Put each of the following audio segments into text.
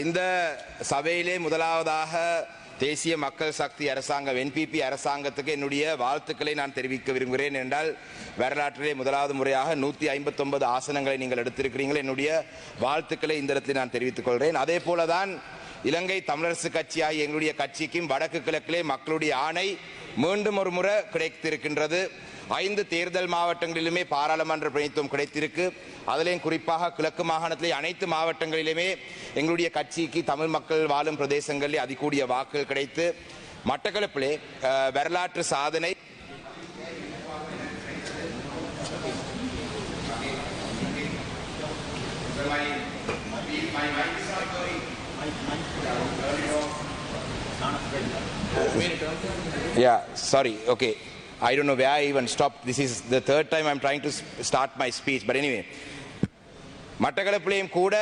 இந்த சபையிலே முதலாவதாக தேசிய மக்கள் சக்தி அரசாங்கம் என்பிபி அரசாங்கத்துக்கு என்னுடைய வாழ்த்துக்களை நான் தெரிவிக்க விரும்புகிறேன். என்றால் வரலாற்றிலே முதலாவது முறையாக 159 ஆசனங்களை நீங்கள் எடுத்திருக்கிறீர்கள். என்னுடைய வாழ்த்துக்களை இந்த இடத்தில் நான் தெரிவித்துக் கொள்கிறேன். அதே போலதான் இலங்கை தமிழரசு கட்சியாகிய எங்களுடைய கட்சிக்கும் வடக்கு கிழக்கிலே மக்களுடைய ஆணை மீண்டும் ஒரு முறை கிடைத்திருக்கின்றது. 5 தேர்தல் மாவட்டங்களிலுமே பாராளுமன்ற பிரதிநிதித்துவம் கிடைத்திருக்கு. அதிலேயும் குறிப்பாக கிழக்கு மாகாணத்திலே அனைத்து மாவட்டங்களிலுமே எங்களுடைய கட்சிக்கு தமிழ் மக்கள் வாழும் பிரதேசங்களிலே அதிகூடிய வாக்குகள் கிடைத்து மட்டக்களப்பிலே வரலாற்று சாதனை I don't know where I even stopped. This is the third time I'm trying to start my speech. But anyway, மட்டக்களப்பிலேயும் கூட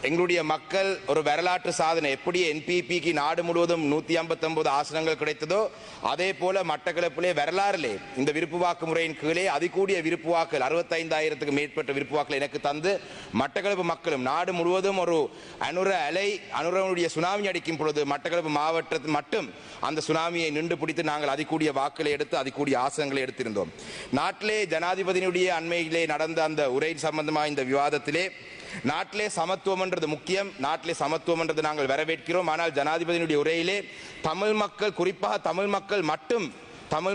எங்களுடைய மக்கள் ஒரு வரலாற்று சாதனை, எப்படி என்பிபிக்கு நாடு முழுவதும் 159 ஆசனங்கள் கிடைத்ததோ அதே போல மட்டக்களப்பிலே வரலாறிலே இந்த விருப்பு வாக்கு முறையின் கீழே அதிகூடிய விருப்பு வாக்குகள் 65,000க்கு மேற்பட்ட விருப்பு வாக்குகள் எனக்கு தந்து மட்டக்களப்பு மக்களும் நாடு முழுவதும் ஒரு அனுரனுடைய சுனாமி அடிக்கும் பொழுது மட்டக்களப்பு மாவட்டத்தில் மட்டும் அந்த சுனாமியை நின்று பிடித்து நாங்கள் அதிகூடிய வாக்குகளை எடுத்து அதிகூடிய ஆசனங்களை எடுத்திருந்தோம். நாட்டிலே ஜனாதிபதியினுடைய அண்மையிலே நடந்த அந்த உரை சம்பந்தமாக இந்த விவாதத்திலே நாட்டிலே சமத்துவம் என்றது முக்கியம், நாட்டிலே சமத்துவம் என்றது நாங்கள் வரவேற்கிறோம். ஆனால் ஜனாதிபதியினுடைய உரையிலே தமிழ் மக்கள், குறிப்பாக தமிழ்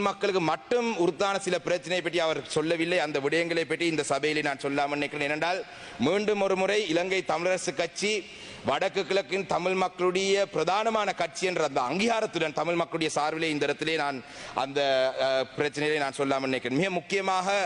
மக்களுக்கு மட்டும் உறுத்தான சில பிரச்சனை பற்றி அவர் சொல்லவில்லை. அந்த விடயங்களை பற்றி இந்த சபையிலே நான் சொல்லாமல் நினைக்கிறேன். ஏனென்றால் மீண்டும் ஒரு முறை இலங்கை தமிழரசு கட்சி வடக்கு கிழக்கின் தமிழ் மக்களுடைய பிரதானமான கட்சி என்ற அந்த அங்கீகாரத்துடன் தமிழ் மக்களுடைய சார்பிலே இந்த இடத்திலே நான் அந்த பிரச்சனையிலே நான் சொல்லாமல் நினைக்கிறேன். மிக முக்கியமாக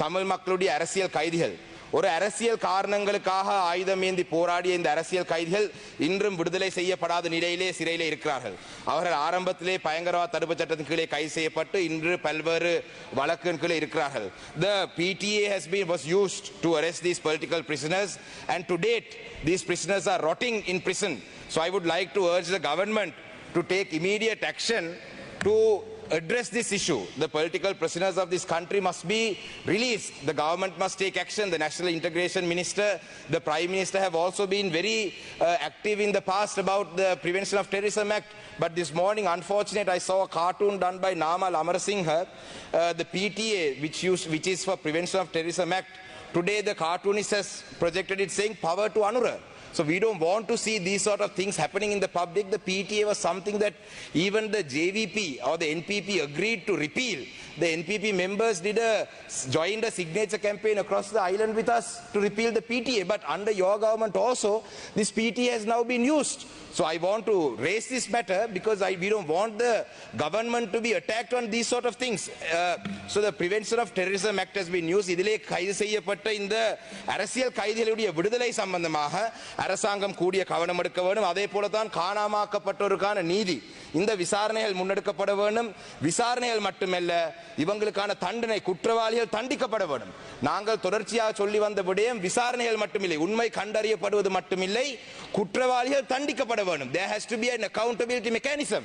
தமிழ் மக்களுடைய அரசியல் கைதிகள், ஒரு அரசியல் காரணங்களுக்காக ஆயுதம் ஏந்தி போராடிய இந்த அரசியல் கைதிகள் இன்றும் விடுதலை செய்யப்படாத நிலையிலே சிறையிலே இருக்கிறார்கள். அவர்கள் ஆரம்பத்திலே பயங்கரவாத தடுப்பு சட்டத்தின் கீழே கைது செய்யப்பட்டு இன்று பல்வேறு வழக்கின் கீழே இருக்கிறார்கள். The PTA was used to arrest these political prisoners, and to date these prisoners are rotting in prison. So I would like to urge the government to take immediate action to address this issue. The political prisoners of this country must be released. The government must take action. The National Integration Minister, the Prime Minister have also been very active in the past about the Prevention of Terrorism Act. But this morning, unfortunately, I saw a cartoon done by Namal Amarasinghe, the PTA, which is for Prevention of Terrorism Act. Today, the cartoonist has projected it saying power to Anura. So we don't want to see these sort of things happening in the public. The PTA was something that even the JVP or the NPP agreed to repeal. The NPP members joined a signature campaign across the island with us to repeal the PTA. But under your government also, this PTA has now been used. So I want to raise this matter because we don't want the government to be attacked on these sort of things. So the Prevention of Terrorism Act has been used. இதிலே கைது செய்யப்பட்ட இந்த அரசியல் கைதிகளுடைய விடுதலை சம்பந்தமாக அரசாங்கம் கூடிய கவனம் எடுக்க வேண்டும். அதே போலதான் காணாமாக்கப்பட்டோருக்கான நீதி, இந்த விசாரணைகள் முன்னெடுக்கப்பட வேண்டும். விசாரணைகள் மட்டுமல்ல, இவங்களுக்கான தண்டனை, குற்றவாளிகள் தண்டிக்கப்பட வேண்டும். நாங்கள் தொடர்ச்சியாக சொல்லி வந்த விடயம் விசாரணைகள் மட்டுமில்லை, உண்மை கண்டறியப்படுவது மட்டுமில்லை, குற்றவாளிகள் தண்டிக்கப்பட வேண்டும். There has to be an accountability mechanism.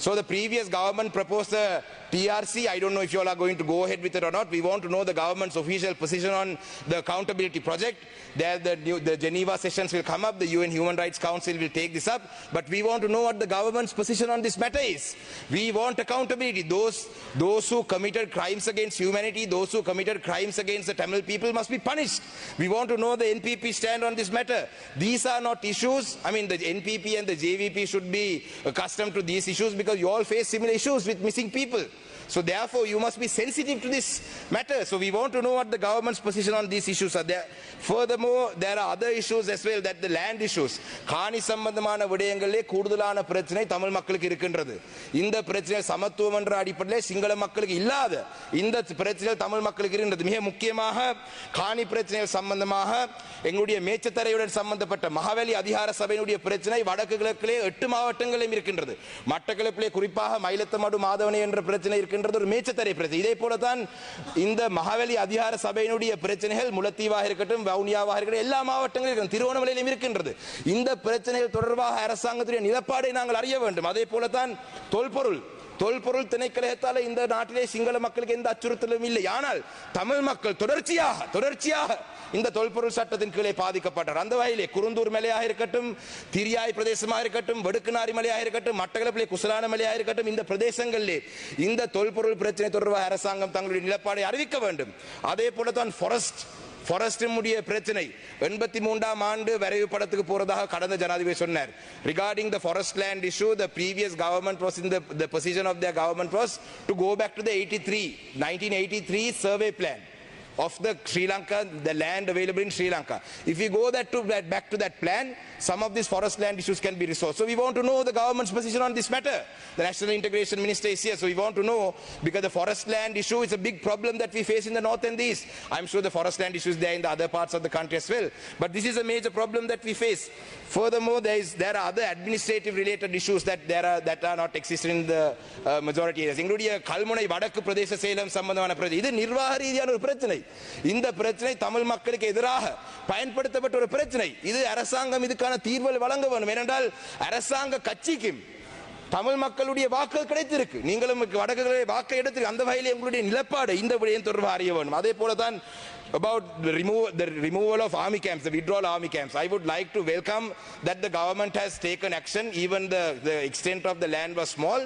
So the previous government proposed a TRC. I don't know if you all are going to go ahead with it or not. We want to know the government's official position on the accountability project. There the Geneva sessions will come up. The UN Human Rights Council will take this up. But we want to know what the government's position on this matter is. We want accountability. Those who committed crimes against humanity, those who committed crimes against the Tamil people must be punished. We want to know the NPP stand on this matter. These are not issues. I mean, the NPP and the JVP should be accustomed to these issues because you all face similar issues with missing people. So therefore you must be sensitive to this matter. So we want to know what the government's position on these issues are. Furthermore, there are other issues as well, that the land issues. காணி சம்பந்தமான விடயங்களிலே கூடுதலான பிரச்சனை தமிழ் மக்களுக்கு இருக்கின்றது. இந்த பிரச்சனை சமத்துவம் என்ற அடிப்படையில் சிங்கள மக்களுக்கு இல்லாத இந்த பிரச்சனை தமிழ் மக்களுக்கு இருக்கின்றது. மிக முக்கியமாக காணி பிரச்சனைகள் சம்பந்தமாக எங்களுடைய மேச்சத்தரையுடன் சம்பந்தப்பட்ட மகாவலி அதிகார சபையினுடைய பிரச்சனை வடக்கு கிழக்கிலே 8 மாவட்டங்களிலும் இருக்கின்றது. மட்டக்களப்பிலே குறிப்பாக மயிலத்தமடு மாதவனை என்ற பிரச்சனை இருக்கின்றது, ஒரு மேச்சத்தரை பிரச்சனை. இதே போலதான் இந்த மகாவலி அதிகார சபையினுடைய பிரச்சனைகள் முல்லைத்தீவாக இருக்கட்டும், வவுனியாவாக இருக்கட்டும், எல்லா மாவட்டங்களிலும் திருவோணமலையிலும் இருக்கின்றது. இந்த பிரச்சனைகள் தொடர்பாக அரசாங்கத்துடைய நிலப்பாடை நாங்கள் அறிய வேண்டும். அதே போலதான் தொல்பொருள் தொல்பொருள் திணைக்களத்தால் இந்த நாட்டிலே சிங்கள மக்களுக்கு எந்த அச்சுறுத்தலும் இல்லை. ஆனால் தமிழ் மக்கள் தொடர்ச்சியாக இந்த தொல்பொருள் சட்டத்தின் கீழே பாதிக்கப்பட்டார். அந்த வகையிலே குருந்தூர் மலையாக இருக்கட்டும், திரியாய் பிரதேசமாக இருக்கட்டும், வெடுக்குநாரி மலையாக இருக்கட்டும், மட்டக்களப்பிலே குசலான மலையாக இருக்கட்டும், இந்த பிரதேசங்களிலே இந்த தொல்பொருள் பிரச்சனை தொடர்பாக அரசாங்கம் தங்களுடைய நிலப்பாடை அறிவிக்க வேண்டும். அதே போல தான் ஃபாரஸ்டினுடைய பிரச்சனை 83ஆம் ஆண்டு வரைவு படத்துக்கு போறதாக கடந்த ஜனாதிபதி சொன்னார். Regarding the forest land issue, the previous government was in the position of their government was to go back to the 1983 survey plan of the Sri Lanka, the land available in Sri Lanka. If we go back to that plan, some of these forest land issues can be resolved. So we want to know the government's position on this matter. The National Integration Minister is here, so we want to know, because the forest land issue is a big problem that we face in the north and the east. I'm sure the forest land issue is there in the other parts of the country as well, but this is a major problem that we face. Furthermore, there are other administrative related issues that are not existing in the majority areas. Including Kalmunai வடக்கு பிரதேச சேலம் சம்பந்தமான பிரச்சனை. இது நிர்வாக ரீதியான ஒரு பிரச்சனை. இந்த பிரச்சனை தமிழ் மக்களுக்கு எதிராக பயன்படுத்தப்பட்ட ஒரு பிரச்சனை. இது அரசாங்கம் இதுக்கான தீர்வு வழங்க வேண்டும். ஏனென்றால் அரசாங்க கட்சிக்கும் தமிழ் மக்களுடைய வாக்குகள் கிடைத்திருக்கு. நீங்களும் வடக்குகளை வாக்கை எடுத்து அந்த வகையில் எங்களுடைய நிலப்பாடு இந்த விடயம் தொடர்பாக அறிய வேண்டும். அதே போல தான் about the removal of army camps, the withdrawal army camps. I would like to welcome that the government has taken action. Even the extent of the land was small.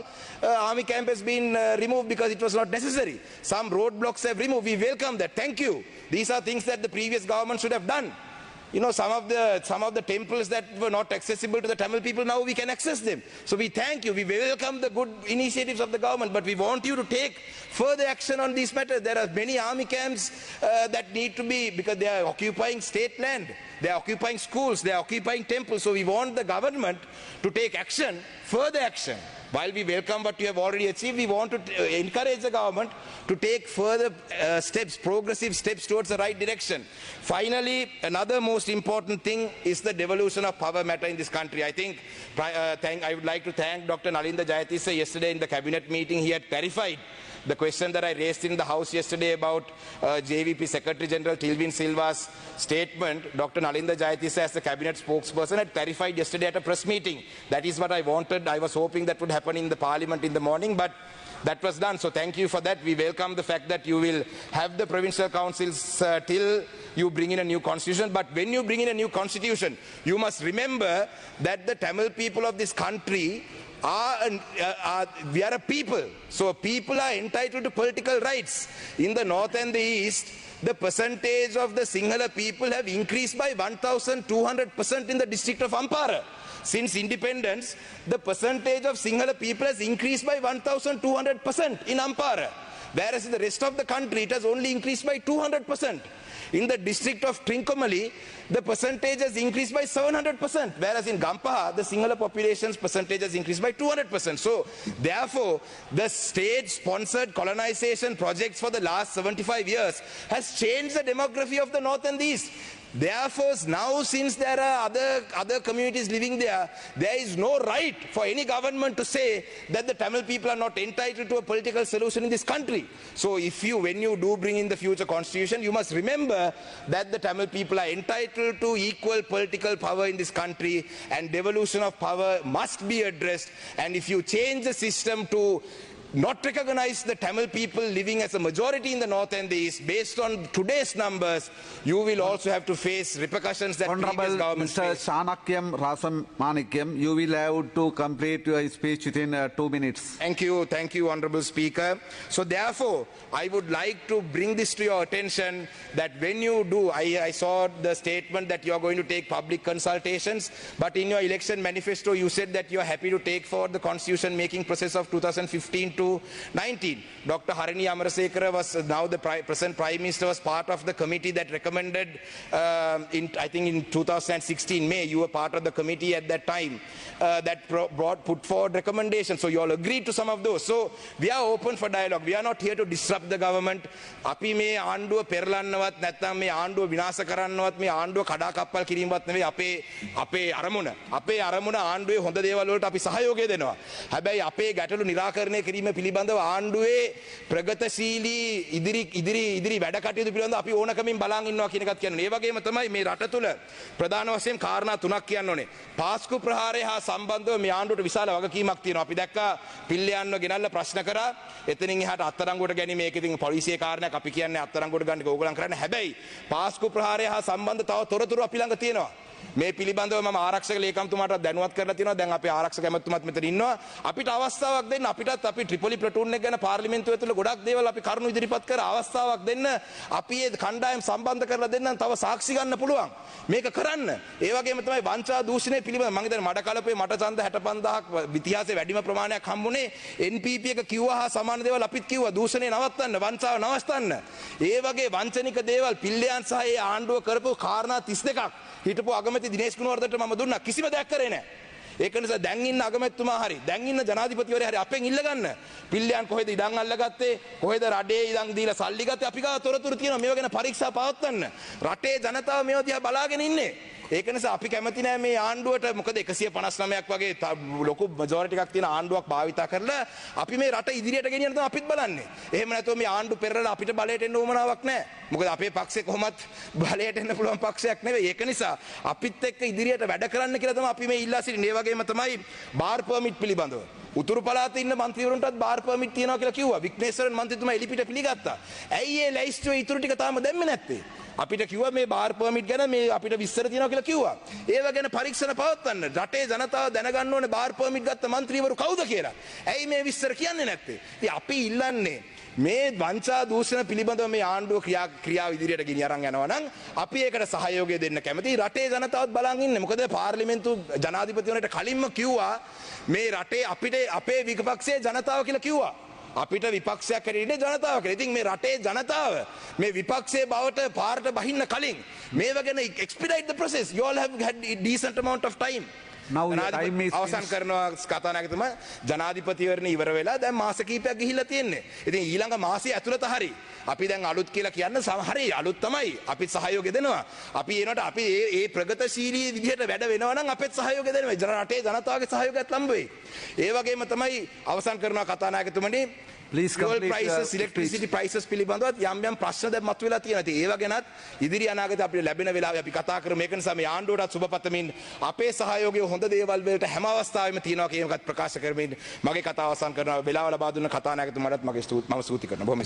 Army camp has been removed because it was not necessary. Some roadblocks have removed. We welcome that. Thank you. These are things that the previous government should have done. You know, some of the temples that were not accessible to the Tamil people, now we can access them. So we thank you. We welcome the good initiatives of the government, but we want you to take further action on these matters. There are many army camps that need to be, because they are occupying state land, they are occupying schools, they are occupying temples. So we want the government to take action, further action. While we welcome what you have already achieved, we want to encourage the government to take further steps, progressive steps towards the right direction. Finally, another most important thing is the devolution of power matter in this country. I think I would like to thank Dr. Nalinda Jayatissa. Yesterday in the cabinet meeting, he had clarified the question that I raised in the House yesterday about JVP Secretary General Tilvin Silva's statement. Dr. Nalinda Jayatissa, as the cabinet spokesperson, had clarified yesterday at a press meeting. That is what I wanted. I was hoping that would happen in the parliament in the morning, but that was done. So thank you for that. We welcome the fact that you will have the provincial councils till you bring in a new constitution. But when you bring in a new constitution, you must remember that the Tamil people of this country we are a people. So people are entitled to political rights. In the north and the east, the percentage of the Sinhala people have increased by 1,200% in the district of Ampara. Since independence, the percentage of Sinhala people has increased by 1,200% in Ampara. Whereas in the rest of the country, it has only increased by 200%. In the district of Trincomalee, the percentage has increased by 700%, whereas in Gampaha, the Sinhala population's percentage has increased by 200%. So, therefore, the state-sponsored colonization projects for the last 75 years has changed the demography of the north and the east. Therefore, now since there are other communities living there, there is no right for any government to say that the Tamil people are not entitled to a political solution in this country. So when you do bring in the future constitution, you must remember that the Tamil people are entitled to equal political power in this country, and devolution of power must be addressed. And if you change the system to not recognize the Tamil people living as a majority in the north and the east, based on today's numbers, you will also have to face repercussions that previous governments Mr. faced. Shanakyam Rasam Manikyam, you will have to complete your speech within 2 minutes. Thank you, Honorable Speaker. So therefore, I would like to bring this to your attention, that when you do, I saw the statement that you are going to take public consultations, but in your election manifesto, you said that you are happy to take forward the constitution making process of 2015 to 19. Dr. Harini Amarasekara was now the present Prime Minister, was part of the committee that recommended, I think in 2016 May, you were part of the committee at that time, that put forward recommendations. So you all agreed to some of those. So we are open for dialogue. We are not here to disrupt the government. අපි මේ ආණ්ඩුව පෙරලන්නවත් නැත්නම් මේ ආණ්ඩුව විනාශ කරන්නවත් මේ ආණ්ඩුව කඩාකප්පල් කිරීමවත් නෙවෙයි අපේ අරමුණ. අපේ අරමුණ ආණ්ඩුවේ හොඳ දේවල් වලට අපි සහයෝගය දෙනවා. හැබැයි අපේ ගැටලු निराකරණය කිරීම පිළිබඳව ආණ්ඩුවේ ප්‍රගතශීලී ඉදිරි වැඩ කටයුතු පිළිබඳව අපි ඕනකමින් බලන් ඉන්නවා කියන එකත් කියන්නේ. ඒ වගේම තමයි මේ රට තුළ ප්‍රධාන වශයෙන් කාරණා තුනක් කියන්න ඕනේ. පාස්කු ප්‍රහාරය හා සම්බන්ධව මේ ආණ්ඩුවට විශාල වගකීමක් තියෙනවා. අපි දැක්කා පිල්ලයන්ව ගෙනල්ලා ප්‍රශ්න කරා. එතනින් එහාට අත්අඩංගුවට ගැනීම මේක ඉතින් පොලිසියේ කාරණයක්. අපි කියන්නේ අත්අඩංගුවට ගන්න එක ඕගොල්ලන් කරන්නේ. හැබැයි පාස්කු ප්‍රහාරය හා සම්බන්ධ තව තොරතුරු අපි ළඟ තියෙනවා. මේ පිළිබඳව මම ආරක්ෂක ලේකම්තුමාට දැනුවත් කරලා තියෙනවා. දැන් අපේ ආරක්ෂක ඇමතුමාත් මෙතන ඉන්නවා. අපිට අවස්ථාවක් දෙන්න. අපිටත් අපි ට්‍රිපොලි ප්ලටූන් එක ගැන පාර්ලිමේන්තුව ඇතුළේ ගොඩක් දේවල් අපි කරුණු ඉදිරිපත් කර අවස්ථාවක් දෙන්න. අපි මේ කණ්ඩායම් සම්බන්ධ කරලා දෙන්නම්. තව සාක්ෂි ගන්න පුළුවන්. මේක කරන්න. ඒ වගේම තමයි වංචා දූෂණය පිළිබඳව මම හිතන්නේ මඩ කලපේ මට ඡන්ද 65000ක් ඉතිහාසයේ වැඩිම ප්‍රමාණයක් හම්බුනේ NPP එක කිව්වා හා සමාන දේවල් අපිත් කිව්වා. දූෂණය නවත්තන්න, වංචාව නවත්තන්න. ඒ වගේ වංචනික දේවල් පිල්ලයන් සහ ඒ ආණ්ඩුව කරපු කාරණා 32ක් හිටපු අගමැති දිනේෂ් කුණවර්ධනට මම දුන්නා. කිසිම දෙයක් කරේ නැහැ. ඒක නිසා දැන් ඉන්න අගමැතිතුමා හරි දැන් ඉන්න ජනාධිපතිවරයා හරි අපෙන් ඉල්ලගන්න. පිල්ලයන් කොහෙද ඉඩම් අල්ලගත්තේ? කොහෙද රටේ ඉඩම් දීලා සල්ලි ගත්තේ? අපි ගාව තොරතුරු තියෙනවා. මේවා ගැන පරීක්ෂා පවත්වන්න. රටේ ජනතාව මේවා දිහා බලාගෙන ඉන්නේ. ඒක නිසා අපි කැමති නෑ මේ ආණ්ඩුවට. මොකද 159ක් වගේ ලොකු මැජොරිටි එකක් තියෙන ආණ්ඩුවක් භාවිතා කරලා අපි මේ රට ඉදිරියට ගෙනියන්න තමයි අපිත් බලන්නේ. එහෙම නැතුව මේ ආණ්ඩු පෙරලා අපිට බලයට එන්න උවමනාවක් නෑ. මොකද අපේ පක්ෂේ කොහොමත් බලයට එන්න පුළුවන් පක්ෂයක් නෙවෙයි. ඒක නිසා අපිත් එක්ක ඉදිරියට වැඩ කරන්න කියලා තමයි අපි මේ ඉල්ලා සිටින්නේ. ඒ වගේම තමයි බාර් පර්මිට් පිළිබඳව. උතුරු පළාතේ ඉන්න മന്ത്രിවරුන්ටත් බාර් පර්මිට් තියනවා කියලා කිව්වා. විග්නේශ්වරන් මන්ත්‍රීතුමා එලිපිට පිළිගත්තා. ඇයි ඒ ලැයිස්තුවේ ඉතුරු ටික තාම දැම්මේ නැත්තේ? අපිට කිව්වා මේ බාර් පර්මිට් ගැන මේ අපිට විස්තර තියෙනවා කියලා කිව්වා. ඒව ගැන පරීක්ෂණ පවත්වන්න. රටේ ජනතාව දැනගන්න ඕනේ බාර් පර්මිට් ගත්ත മന്ത്രിවරු කවුද කියලා. ඇයි මේ විස්තර කියන්නේ නැත්තේ? ඉතින් අපි ඉල්ලන්නේ මේ වංචා දූෂණ පිළිබඳව මේ ආණ්ඩුව ක්‍රියාව ඉදිරියට ගෙනිය අරන් යනවා නම් අපි ඒකට සහයෝගය දෙන්න කැමතියි. රටේ ජනතාවත් බලන් ඉන්නේ. මොකද පාර්ලිමේන්තු ජනාධිපතිවරයාට කලින්ම කිව්වා මේ රටේ අපිට අපේ විපක්ෂයේ ජනතාව කියලා කිව්වා. අපිට විපක්ෂයක් හැටියට ජනතාව කියලා. ඉතින් මේ රටේ ජනතාව මේ විපක්ෂයේ බවට පාරට බහින්න කලින් මේව ගැන expedite the process. You all have had decent amount of time. Now time is අවසන් කරනවා කතානායකතුමා. ජනාධිපතිවරණ ඉවර වෙලා දැන් මාස කිහිපයක් ගිහිල්ලා තියෙන්නේ. ඉතින් ඊළඟ මාසයේ ඇතුළත හරි අපි දැන් අලුත් කියලා කියන්න හරි අලුත් තමයි. අපි සහයෝගය දෙනවා. අපි එනකොට අපි ඒ ප්‍රගතශීලී විදිහට වැඩ වෙනවා නම් අපෙත් සහයෝගය දෙනවා. රටේ ජනතාවගේ සහයෝගයත් ලම්බ වෙයි. ඒ වගේම තමයි අවසන් කරනවා කතානායකතුමනි. Please complete your prices, electricity prices පිළිබඳව යම් ප්‍රශ්න දැන් මතුවලා තියෙනවා. ඉතින් ඒව ගැනත් ඉදිරි අනාගතේ අපිට ලැබෙන වෙලාවේ අපි කතා කරමු. ඒක නිසා මේ ආණ්ඩුවටත් සුබ පතමින් අපේ සහයෝගය හොඳ දේවල් වලට හැම අවස්ථාවෙම තියෙනවා කියන එකත් ප්‍රකාශ කරමින් මගේ කතාව අවසන් කරනවා. වෙලාව ලබා දුන්න කතානායකතුමාටත් මම ස්තුති කරනවා. බොහොම